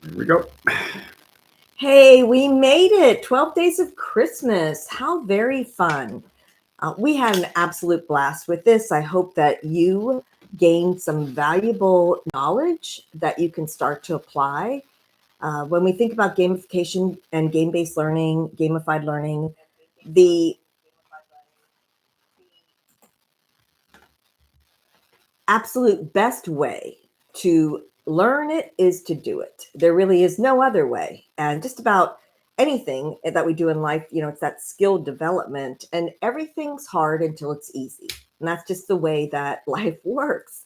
Here we go. Hey, we made it. 12 Days of Christmas. How very fun. We had an absolute blast with this. I hope that you gained some valuable knowledge that you can start to apply. When we think about gamification and game based learning, gamified learning, the absolute best way to learn it is to do it. There really is no other way. And just about anything that we do in life, it's that skill development, and everything's hard until it's easy. And that's just the way that life works.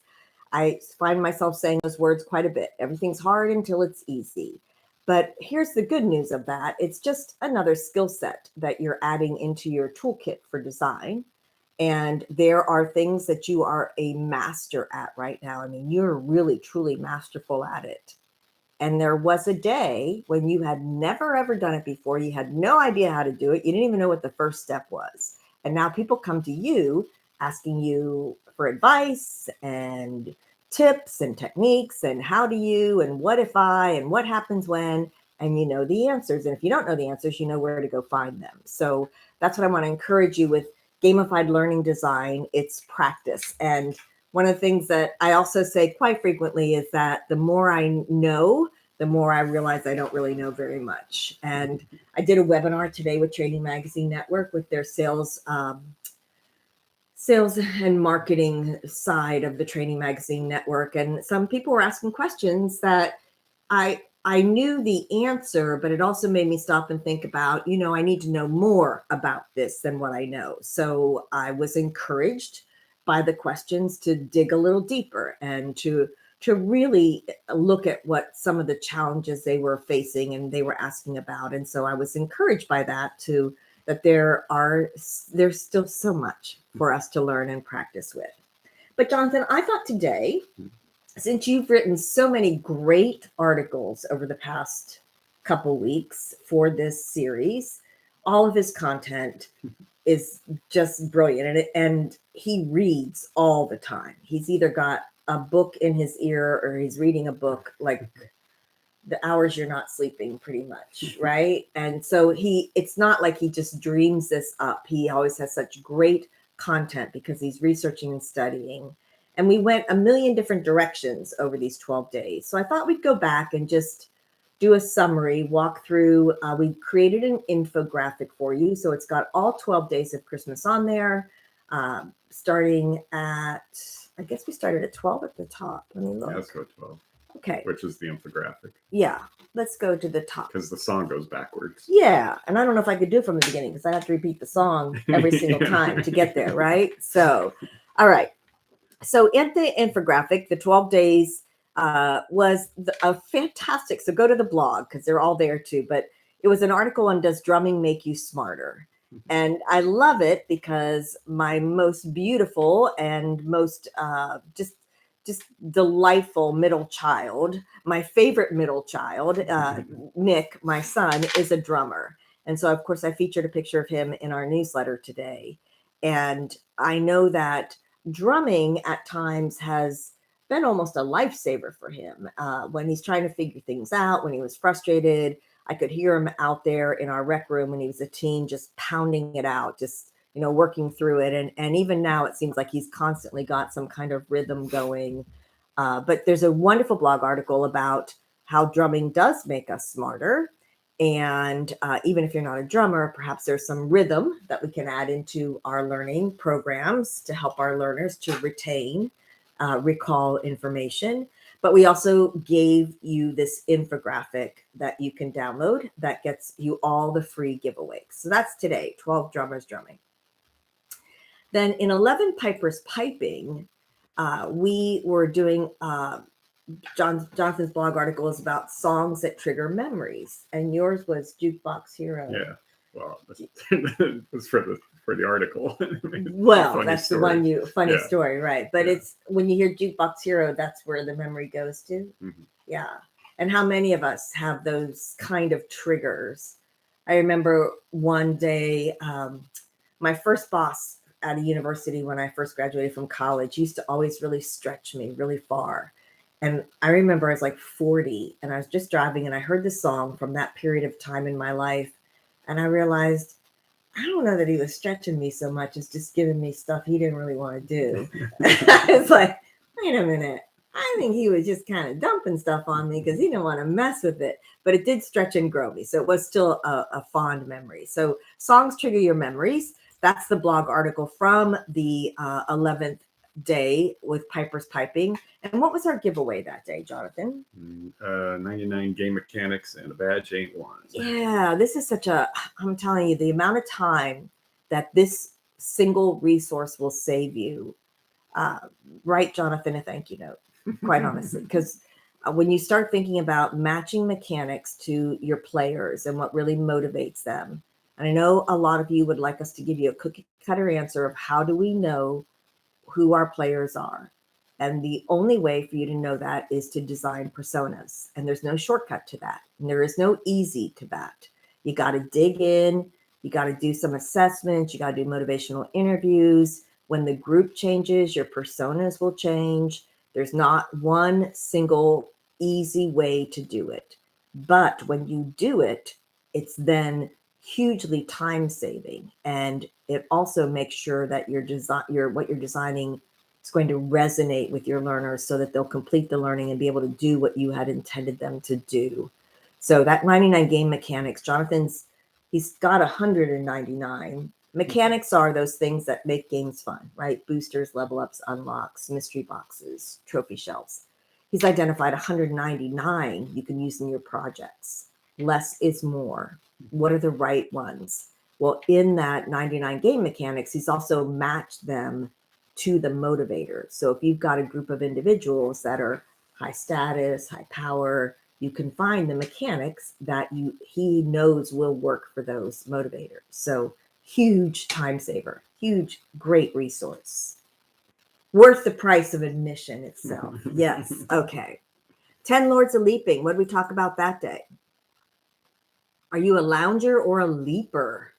I find myself saying those words quite a bit. Everything's hard until it's easy. But here's the good news of that, it's just another skill set that you're adding into your toolkit for design. And there are things that you are a master at right now. I mean, you're really, truly masterful at it. And there was a day when you had never, ever done it before. You had no idea how to do it. You didn't even know what the first step was. And now people come to you asking you for advice and tips and techniques and how do you and what if I and what happens when, and you know the answers. And if you don't know the answers, you know where to go find them. So that's what I want to encourage you with gamified learning design. It's practice. And one of the things that I also say quite frequently is that the more I know, the more I realize I don't really know very much. And I did a webinar today with Training Magazine Network with their sales and marketing side of the Training Magazine Network. And some people were asking questions that I knew the answer, but it also made me stop and think about, I need to know more about this than what I know. So I was encouraged by the questions to dig a little deeper and to really look at what some of the challenges they were facing and they were asking about. And so I was encouraged by that too, that there's still so much for us to learn and practice with. But Jonathan, I thought today, since you've written so many great articles over the past couple weeks for this series, all of his content is just brilliant. And he reads all the time. He's either got a book in his ear or he's reading a book like the hours you're not sleeping, pretty much, right? And so it's not like he just dreams this up. He always has such great content because he's researching and studying. And we went a million different directions over these 12 days. So I thought we'd go back and just do a summary, walk through. We created an infographic for you. So it's got all 12 days of Christmas on there, starting at, I guess we started at 12 at the top. Let me look. Yeah, let's go 12. Okay. Which is the infographic. Yeah, let's go to the top. Because the song goes backwards. Yeah, and I don't know if I could do it from the beginning because I have to repeat the song every single time to get there, right? So, all right. So in the infographic, the 12 days was a fantastic. So go to the blog because they're all there too. But it was an article on Does Drumming Make You Smarter? And I love it because my most beautiful and most just delightful middle child, my favorite middle child, Nick, my son, is a drummer. And so, of course, I featured a picture of him in our newsletter today. And I know that drumming at times has been almost a lifesaver for him when he's trying to figure things out, when he was frustrated. I could hear him out there in our rec room when he was a teen, just pounding it out, just working through it. And even now it seems like he's constantly got some kind of rhythm going. But there's a wonderful blog article about how drumming does make us smarter. And even if you're not a drummer, perhaps there's some rhythm that we can add into our learning programs to help our learners to retain, recall information. But we also gave you this infographic that you can download that gets you all the free giveaways. So that's today, 12 drummers drumming. Then in 11 Pipers Piping, we were doing Jonathan's blog article is about songs that trigger memories, and yours was Jukebox Hero. Yeah, well, that's for the article. Well, that's story. The one funny story, right? But it's when you hear Jukebox Hero, that's where the memory goes to. Mm-hmm. Yeah, and how many of us have those kind of triggers? I remember one day, my first boss at a university when I first graduated from college used to always really stretch me really far. And I remember I was like 40 and I was just driving and I heard this song from that period of time in my life. And I realized, I don't know that he was stretching me so much as just giving me stuff he didn't really want to do. I was like, wait a minute. I think he was just kind of dumping stuff on me because he didn't want to mess with it. But it did stretch and grow me. So it was still a fond memory. So songs trigger your memories. That's the blog article from the 11th day with Piper's Piping. And what was our giveaway that day, Jonathan? 99 game mechanics and a badge ain't one. Yeah, this is I'm telling you, the amount of time that this single resource will save you. Write Jonathan a thank you note, quite honestly, because when you start thinking about matching mechanics to your players and what really motivates them, and I know a lot of you would like us to give you a cookie cutter answer of how do we know who our players are. And the only way for you to know that is to design personas. And there's no shortcut to that. And there is no easy to that. You got to dig in. You got to do some assessments. You got to do motivational interviews. When the group changes, your personas will change. There's not one single easy way to do it. But when you do it, it's then hugely time saving. And it also makes sure that what you're designing is going to resonate with your learners so that they'll complete the learning and be able to do what you had intended them to do. So that 99 game mechanics, he's got 199. Mechanics are those things that make games fun, right? Boosters, level ups, unlocks, mystery boxes, trophy shelves. He's identified 199 you can use in your projects. Less is more. What are the right ones? Well, in that 99 game mechanics, he's also matched them to the motivator. So if you've got a group of individuals that are high status, high power, you can find the mechanics that he knows will work for those motivators. So huge time saver, huge, great resource. Worth the price of admission itself. Yes. Okay. 10 Lords of Leaping. What did we talk about that day? Are you a lounger or a leaper?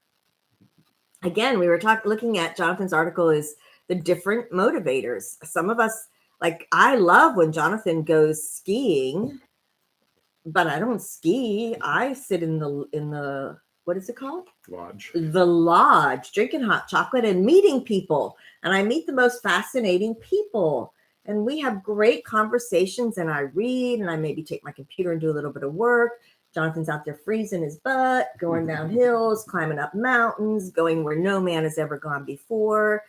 Again, we were looking at Jonathan's article is the different motivators. Some of us, like I love when Jonathan goes skiing, but I don't ski. I sit in the what is it called? Lodge. The lodge, drinking hot chocolate and meeting people. And I meet the most fascinating people. And we have great conversations and I read and I maybe take my computer and do a little bit of work. Jonathan's out there freezing his butt, going down hills, climbing up mountains, going where no man has ever gone before.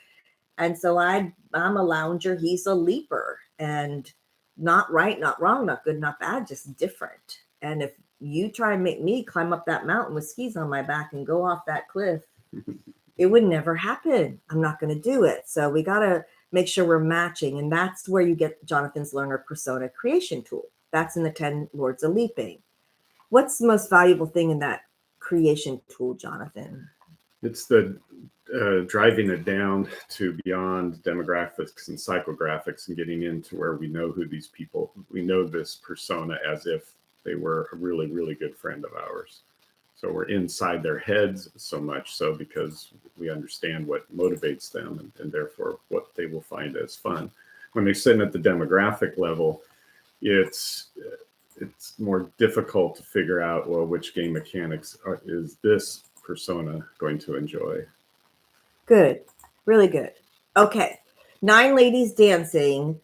And so I'm a lounger. He's a leaper. And not right, not wrong, not good, not bad, just different. And if you try and make me climb up that mountain with skis on my back and go off that cliff, it would never happen. I'm not going to do it. So we got to make sure we're matching. And that's where you get Jonathan's learner persona creation tool. That's in the 10 Lords of Leaping. What's the most valuable thing in that creation tool, Jonathan? It's the driving it down to beyond demographics and psychographics and getting into where we know who these people, we know this persona as if they were a really, really good friend of ours. So we're inside their heads so much so because we understand what motivates them and therefore what they will find as fun. When they're sitting at the demographic level, it's more difficult to figure out, well, which game mechanics is this persona going to enjoy? Good. Really good. Okay. 9 Ladies Dancing.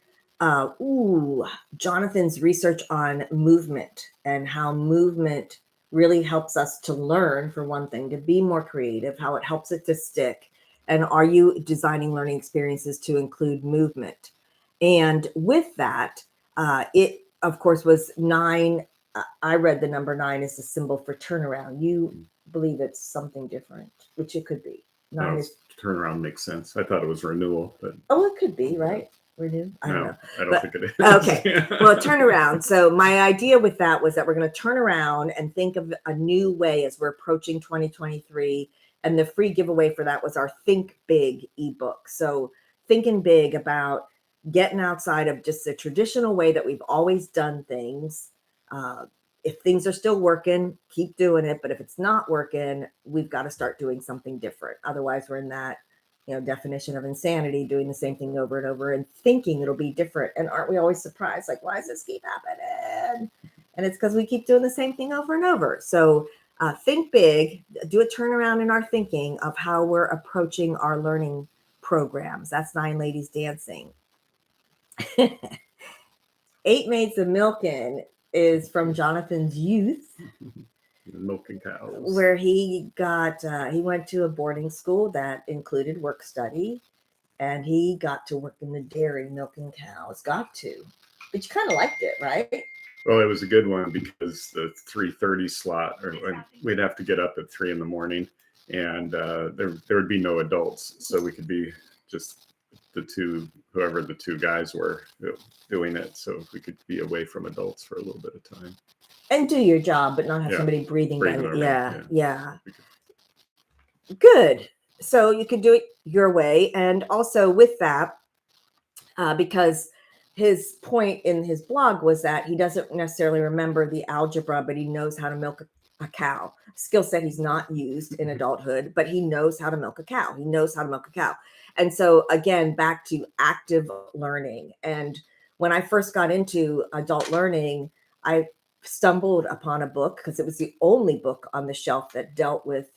Jonathan's research on movement and how movement really helps us to learn, for one thing, to be more creative, how it helps it to stick. And are you designing learning experiences to include movement? And with that, it, of course, was 9. I read the number 9 as a symbol for turnaround. You believe it's something different, which it could be. 9 is turnaround makes sense. I thought it was renewal, but it could be, right? Renew? I don't know. I don't think it is. Okay. Well, turnaround. So my idea with that was that we're going to turn around and think of a new way as we're approaching 2023. And the free giveaway for that was our Think Big ebook. So thinking big about getting outside of just the traditional way that we've always done things. If things are still working, keep doing it. But if it's not working, we've got to start doing something different. Otherwise, we're in that definition of insanity, doing the same thing over and over and thinking it'll be different. And aren't we always surprised? Like, why does this keep happening? And it's because we keep doing the same thing over and over. So think big, do a turnaround in our thinking of how we're approaching our learning programs. That's Nine Ladies Dancing. 8 Maids of Milkin is from Jonathan's youth. Milking cows. Where he went to a boarding school that included work study, and he got to work in the dairy milking cows. Got to. But you kind of liked it, right? Well, it was a good one because the 3:30 slot, we'd have to get up at 3 a.m, and there would be no adults, so we could be just whoever the two guys were doing it, so we could be away from adults for a little bit of time and do your job, but not have somebody breathing down. Yeah. Good. So you could do it your way, and also with that, because his point in his blog was that he doesn't necessarily remember the algebra, but he knows how to milk a cow. Skill set he's not used in adulthood, but he knows how to milk a cow. He knows how to milk a cow. And so again, back to active learning. And when I first got into adult learning, I stumbled upon a book because it was the only book on the shelf that dealt with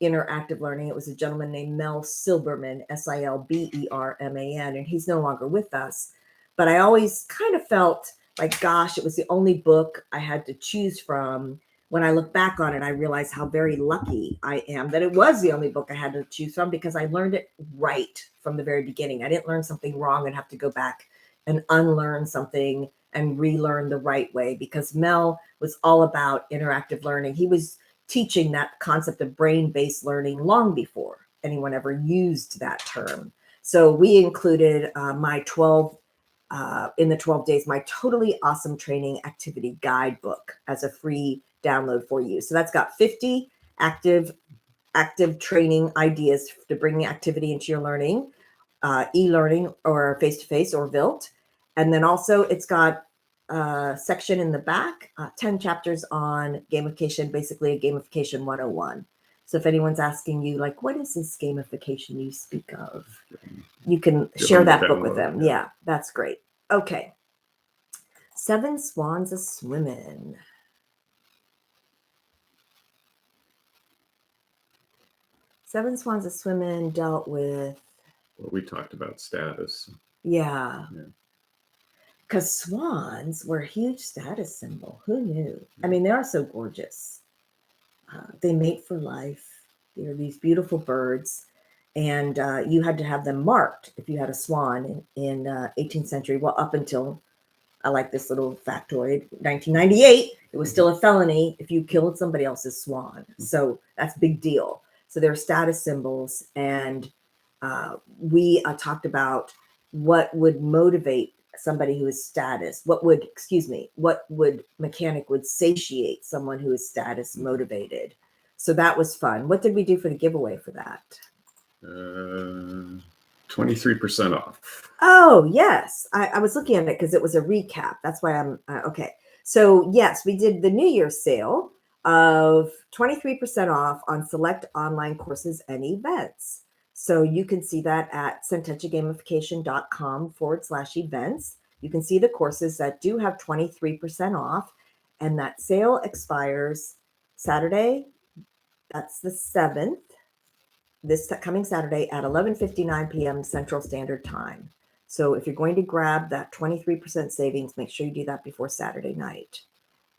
interactive learning. It was a gentleman named Mel Silberman, Silberman, and he's no longer with us. But I always kind of felt like, gosh, it was the only book I had to choose from. When I look back on it, I realize how very lucky I am that it was the only book I had to choose from, because I learned it right from the very beginning. I didn't learn something wrong and have to go back and unlearn something and relearn the right way, because Mel was all about interactive learning. He was teaching that concept of brain-based learning long before anyone ever used that term. So we included my 12 in the 12 days, my totally awesome training activity guidebook as a free download for you. So that's got 50 active training ideas to bring the activity into your learning, e-learning or face-to-face or VILT. And then also it's got a section in the back, 10 chapters on gamification, basically a gamification 101. So if anyone's asking you, like, what is this gamification you speak of? You can share that book with them. Yeah, that's great. Okay. 7 Swans a Swimming. 7 Swans a Swimming dealt with... Well, we talked about status. Yeah. Because swans were a huge status symbol. Who knew? I mean, they are so gorgeous. They mate for life. They're these beautiful birds. And you had to have them marked if you had a swan in 18th century. Well, up until, I like this little factoid, 1998, it was still a felony if you killed somebody else's swan. So that's a big deal. So they're status symbols. And we talked about what would motivate somebody who is status, what would mechanic would satiate someone who is status motivated. So that was fun. What did we do for the giveaway for that? 23% off. Oh, yes. I was looking at it because it was a recap. That's why I'm okay. So yes, we did the New Year's sale of 23% off on select online courses and events. So you can see that at centenniagamification.com/events. You can see the courses that do have 23% off, and that sale expires Saturday. That's the 7th, this coming Saturday at 11:59 p.m. Central Standard Time. So if you're going to grab that 23% savings, make sure you do that before Saturday night.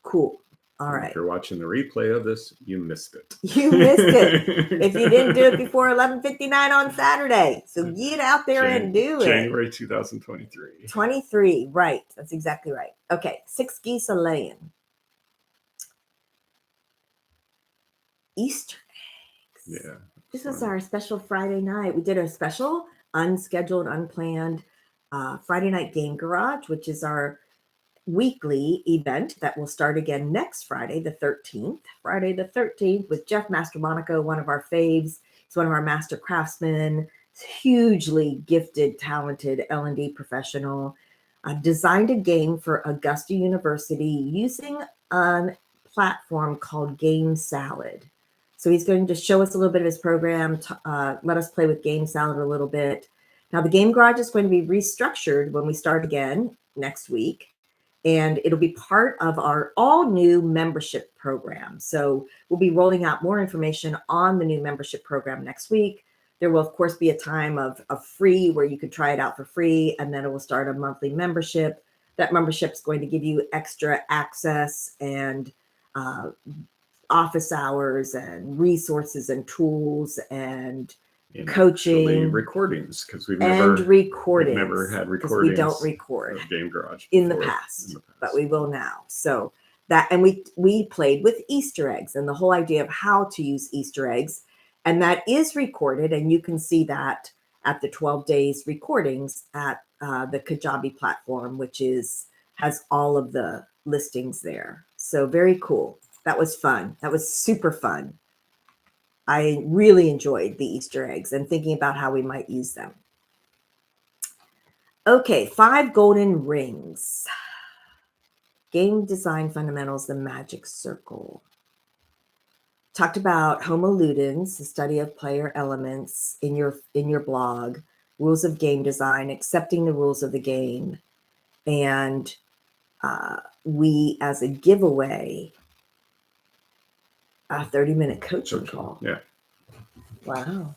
Cool. All right. If you're watching the replay of this, you missed it. You missed it if you didn't do it before 11:59 on Saturday. So get out there and do it. January 2023. 23, right. That's exactly right. Okay, 6 geese a laying. Easter eggs. Yeah. This was our special Friday night. We did a special, unscheduled, unplanned Friday night game garage, which is our weekly event that will start again next Friday, the 13th. Friday the 13th with Jeff Mastromonaco, one of our faves. He's one of our master craftsmen, hugely gifted, talented L&D professional. Designed a game for Augusta University using a platform called Game Salad. So he's going to show us a little bit of his program, let us play with Game Salad a little bit. Now, the Game Garage is going to be restructured when we start again next week, and it'll be part of our all new membership program. So we'll be rolling out more information on the new membership program next week. There will, of course, be a time of free where you could try it out for free, and then it will start a monthly membership. That membership is going to give you extra access and office hours and resources and tools and coaching, recordings, because we've and never had recordings. We don't record of Game Garage in the past, but we will now. So that, and we played with Easter eggs and the whole idea of how to use Easter eggs, and that is recorded, and you can see that at the 12 days recordings at the Kajabi platform, which has all of the listings there. So very cool. That was fun. That was super fun. I really enjoyed the Easter eggs and thinking about how we might use them. Okay, 5 golden rings. Game design fundamentals, the magic circle. Talked about Homo Ludens, the study of player elements in your blog, rules of game design, accepting the rules of the game, and we, as a giveaway, a 30-minute coaching call. Yeah. Wow.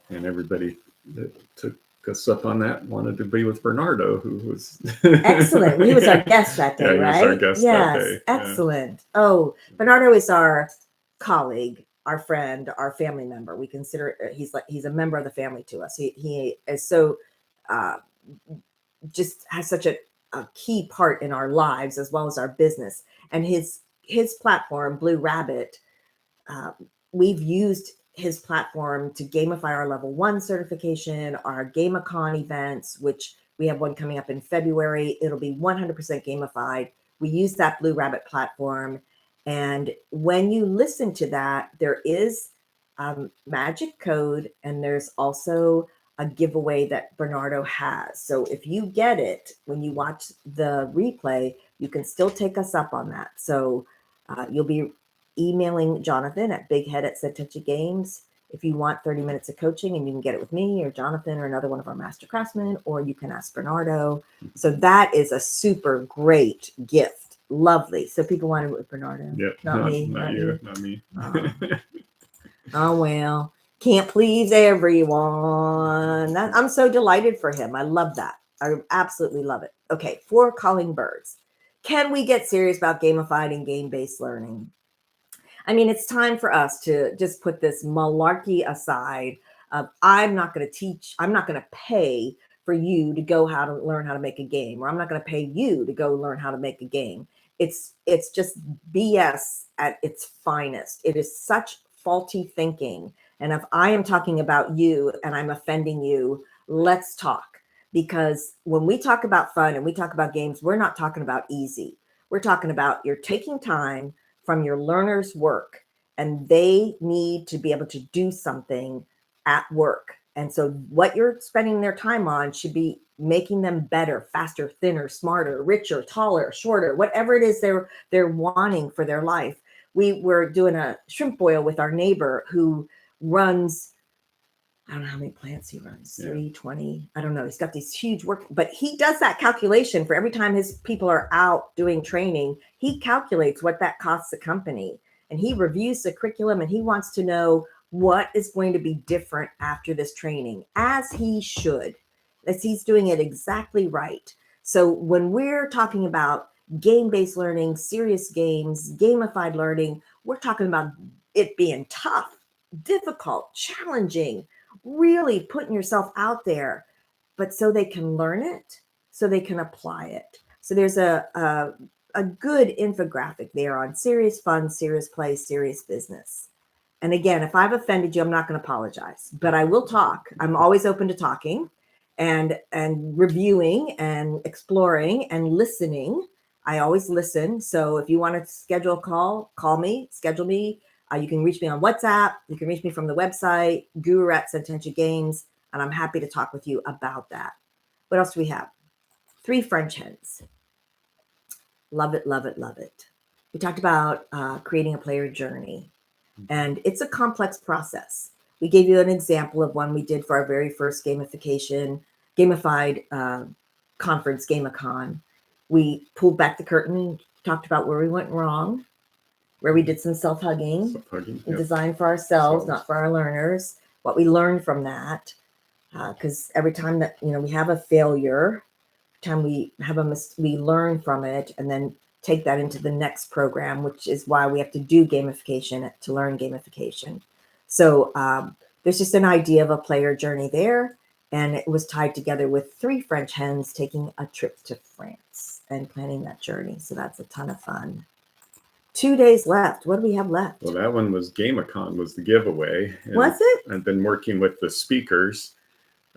And everybody that took us up on that wanted to be with Bernardo, who was excellent. He was our guest that day, right? He was our guest that day. Excellent. Yeah. Oh, Bernardo is our colleague, our friend, our family member. We consider he's a member of the family to us. He is so just has such a key part in our lives as well as our business. And his platform, Blue Rabbit, we've used his platform to gamify our level 1 certification, our GameCon events, which we have one coming up in February. It'll be 100% gamified. We use that Blue Rabbit platform. And when you listen to that, there is magic code, and there's also a giveaway that Bernardo has. So if you get it, when you watch the replay, you can still take us up on that. So you'll be emailing Jonathan at bighead@Sententia Games if you want 30 minutes of coaching, and you can get it with me or Jonathan or another one of our master craftsmen, or you can ask Bernardo. So that is a super great gift. Lovely. So people want it with Bernardo. Yep. Not me. Not you. Not me. Oh, well, can't please everyone. I'm so delighted for him. I love that. I absolutely love it. Okay, 4 calling birds. Can we get serious about gamified and game-based learning? I mean, it's time for us to just put this malarkey aside of I'm not going to pay for you to go learn how to make a game, or I'm not going to pay you to go learn how to make a game. It's just BS at its finest. It is such faulty thinking. And if I am talking about you and I'm offending you, let's talk. Because when we talk about fun and we talk about games, we're not talking about easy. We're talking about you're taking time from your learner's work, and they need to be able to do something at work. And so what you're spending their time on should be making them better, faster, thinner, smarter, richer, taller, shorter, whatever it is they're wanting for their life. We were doing a shrimp boil with our neighbor who runs, I don't know how many plants he runs, 320. I don't know. He's got these huge work, but he does that calculation for every time his people are out doing training. He calculates what that costs the company, and he reviews the curriculum, and he wants to know what is going to be different after this training, as he should, as he's doing it exactly right. So when we're talking about game-based learning, serious games, gamified learning, we're talking about it being tough, difficult, challenging, really putting yourself out there, but so they can learn it, so they can apply it. So there's a good infographic there on serious fun, serious play, serious business. And again, if I've offended you, I'm not going to apologize, but I will talk. I'm always open to talking and reviewing and exploring and listening. I always listen. So if you want to schedule a call, call me, schedule me. You can reach me on WhatsApp. You can reach me from the website, guru@Sententia Games, and I'm happy to talk with you about that. What else do we have? 3 French hens. Love it, love it, love it. We talked about creating a player journey. And it's a complex process. We gave you an example of one we did for our very first gamified conference, GameCon. We pulled back the curtain, talked about where we went wrong, where we did some self-hugging, Yep. design for ourselves, not for our learners, what we learned from that. Because every time that we have a failure, time we have we learn from it and then take that into the next program, which is why we have to do gamification to learn gamification. So there's just an idea of a player journey there, and it was tied together with 3 French hens taking a trip to France and planning that journey. So that's a ton of fun. 2 days left. What do we have left? Well, that one was GameCon was the giveaway. Was it? I've been working with the speakers.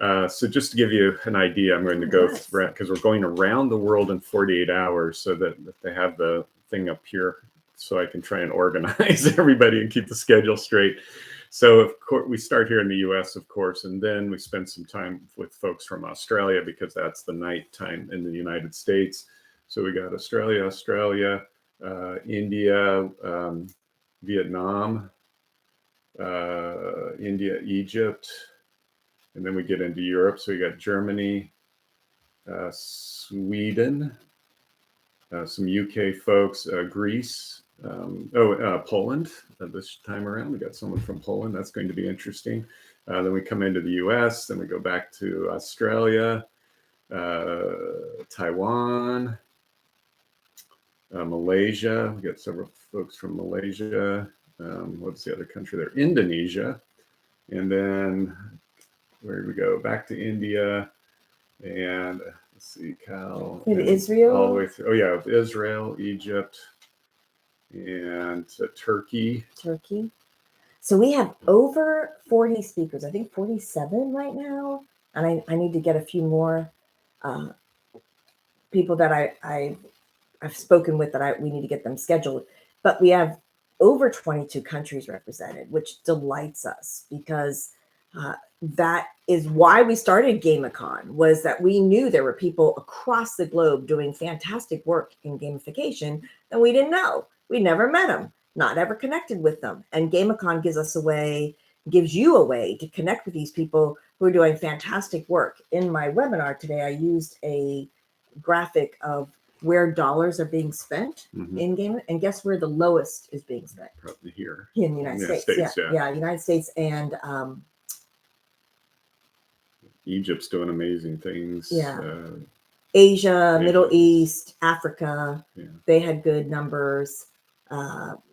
So just to give you an idea, I'm going to go through, because we're going around the world in 48 hours, so that they have the thing up here so I can try and organize everybody and keep the schedule straight. So of course we start here in the US, of course, and then we spend some time with folks from Australia, because that's the night time in the United States. So we got Australia, India, Vietnam, India, Egypt, and then we get into Europe. So we got Germany, Sweden, some UK folks, Greece, Poland. This time around, we got someone from Poland. That's going to be interesting. Then we come into the US, then we go back to Australia, Taiwan, Malaysia. We got several folks from Malaysia. What's the other country there? Indonesia. And then where did we go? Back to India. And let's see, Cal. Israel? All the way through. Oh, yeah, Israel, Egypt, and Turkey. So we have over 40 speakers. I think 47 right now. And I need to get a few more people that I've spoken with that we need to get them scheduled. But we have over 22 countries represented, which delights us, because that is why we started GameCon, was that we knew there were people across the globe doing fantastic work in gamification that we didn't know. We never met them, not ever connected with them. And GameCon gives you a way to connect with these people who are doing fantastic work. In my webinar today, I used a graphic of where dollars are being spent in game, and guess where the lowest is being spent? Probably here in the United States. Yeah, United States and Egypt's doing amazing things. Asia, Middle East, Africa. They had good numbers.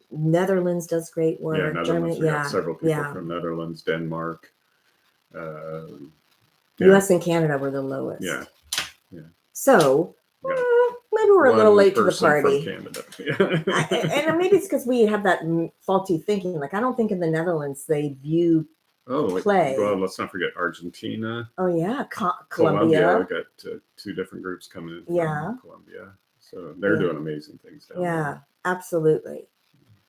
Netherlands does great work. Yeah, Netherlands. We got several people from Netherlands, Denmark. US and Canada were the lowest. Yeah. So maybe we're a little late to the party. From Canada. And maybe it's because we have that faulty thinking. Like, I don't think in the Netherlands they view play. Well, let's not forget Argentina. Oh yeah, Colombia. We got 2 different groups coming in from Colombia, so they're doing amazing things down there. Yeah, absolutely.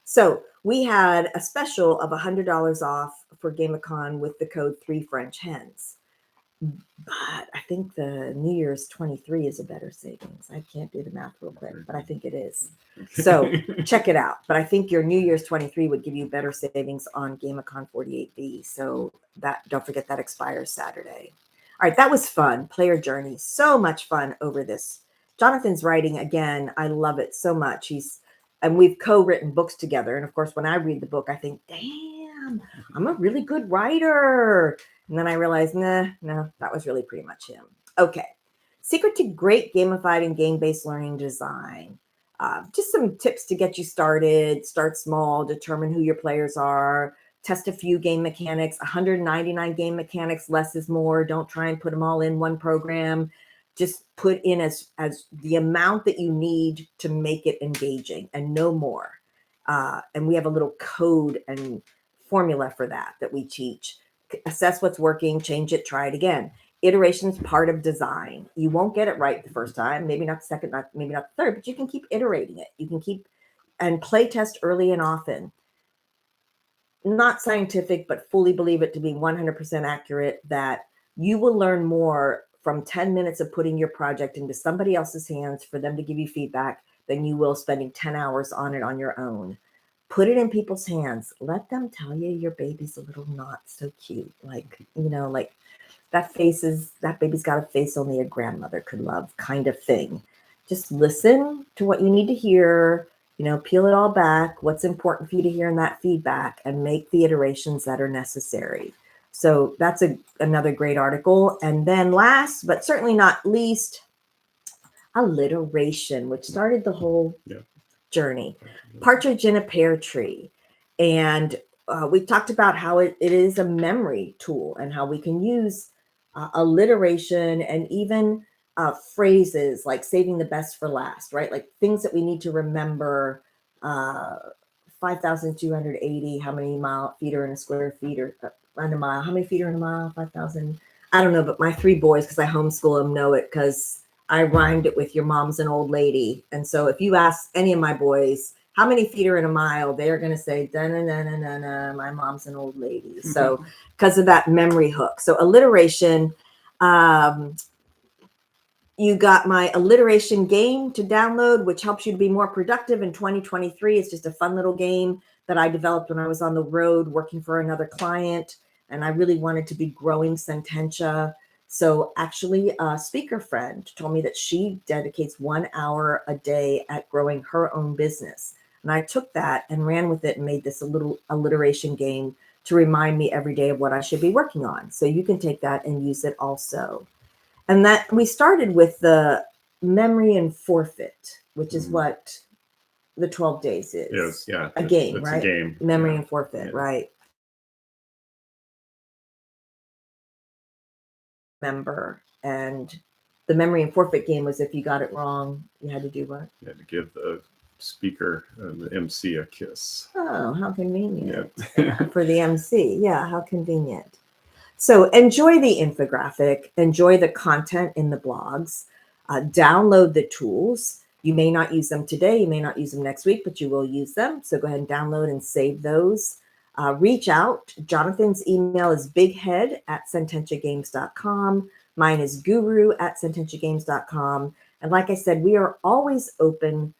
So we had a special of $100 off for GameCon with the code 3 French Hens. But I think the New Year's 23 is a better savings. I can't do the math real quick, but I think it is. So check it out. But I think your New Year's 23 would give you better savings on GameCon 48B. So don't forget that expires Saturday. All right, that was fun. Player journey. So much fun over this. Jonathan's writing again. I love it so much. And we've co-written books together. And of course, when I read the book, I think, damn, I'm a really good writer. And then I realized, no, that was really pretty much him. Okay. Secret to great gamified and game-based learning design. Just some tips to get you started. Start small, determine who your players are, test a few game mechanics, 199 game mechanics, less is more. Don't try and put them all in one program. Just put in as the amount that you need to make it engaging and no more. And we have a little code and formula for that we teach. Assess what's working, change it, try it again. Iteration is part of design. You won't get it right the first time, maybe not the second, maybe not the third, but you can keep iterating it. You can keep and play test early and often. Not scientific, but fully believe it to be 100% accurate that you will learn more from 10 minutes of putting your project into somebody else's hands for them to give you feedback than you will spending 10 hours on it on your own. Put it in people's hands. Let them tell you your baby's a little not so cute. Like, like that baby's got a face only a grandmother could love, kind of thing. Just listen to what you need to hear, peel it all back, what's important for you to hear in that feedback, and make the iterations that are necessary. So that's another great article. And then last, but certainly not least, alliteration, which started the whole journey. Partridge in a Pear Tree. And we talked about how it is a memory tool and how we can use alliteration and even phrases like saving the best for last, right? Like things that we need to remember. 5,280, how many feet are in a square feet, or in a mile? How many feet are in a mile? 5,000. I don't know, but my 3 boys, because I homeschool them, know it because I rhymed it with your mom's an old lady. And so if you ask any of my boys, how many feet are in a mile, they're going to say, da-na-na-na-na-na, my mom's an old lady. So because of that memory hook. So alliteration, you got my alliteration game to download, which helps you to be more productive in 2023. It's just a fun little game that I developed when I was on the road working for another client. And I really wanted to be growing Sententia. So actually, a speaker friend told me that she dedicates 1 hour a day at growing her own business. And I took that and ran with it and made this a little alliteration game to remind me every day of what I should be working on. So you can take that and use it also. And that we started with the memory and forfeit, which is what the 12 days is. Yes, yeah. A game, right? A game. Memory and forfeit, right? Remember, and the memory and forfeit game was if you got it wrong, you had to do what? You had to give the speaker, the MC, a kiss. Oh, how convenient. For the MC. Yeah, how convenient. So enjoy the infographic, enjoy the content in the blogs, download the tools. You may not use them today, you may not use them next week, but you will use them. So go ahead and download and save those. Reach out. Jonathan's email is bighead@sententiagames.com. Mine is guru@sententiagames.com. And like I said, we are always open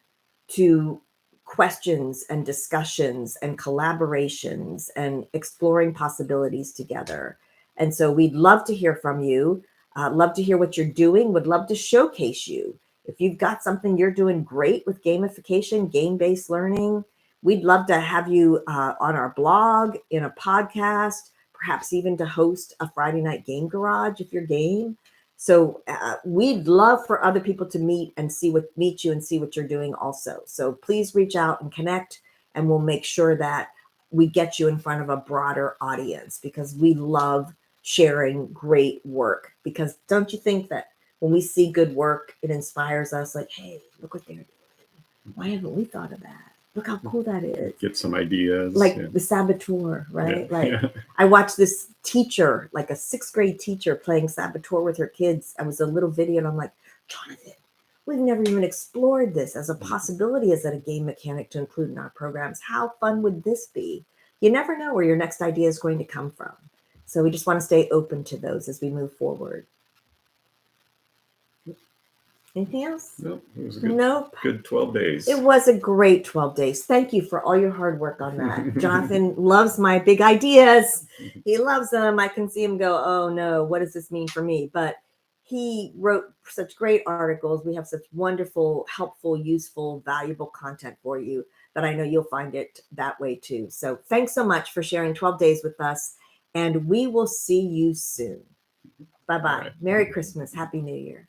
to questions and discussions and collaborations and exploring possibilities together. And so we'd love to hear from you, love to hear what you're doing, would love to showcase you. If you've got something you're doing great with gamification, game-based learning, we'd love to have you on our blog, in a podcast, perhaps even to host a Friday night game garage if you're game. So we'd love for other people to meet you and see what you're doing also. So please reach out and connect, and we'll make sure that we get you in front of a broader audience, because we love sharing great work. Because don't you think that when we see good work, it inspires us like, hey, look what they're doing. Why haven't we thought of that? Look how cool that is. Get some ideas. Like the saboteur, right? I watched this teacher, like a 6th grade teacher, playing saboteur with her kids. It was a little video, and I'm like, Jonathan, we've never even explored this as a possibility as a game mechanic to include in our programs. How fun would this be? You never know where your next idea is going to come from. So we just want to stay open to those as we move forward. Anything else? Nope. It was a good 12 days. It was a great 12 days. Thank you for all your hard work on that. Jonathan loves my big ideas. He loves them. I can see him go, oh no, what does this mean for me? But he wrote such great articles. We have such wonderful, helpful, useful, valuable content for you that I know you'll find it that way too. So thanks so much for sharing 12 days with us, and we will see you soon. Bye-bye. Right. Merry Christmas. Happy New Year.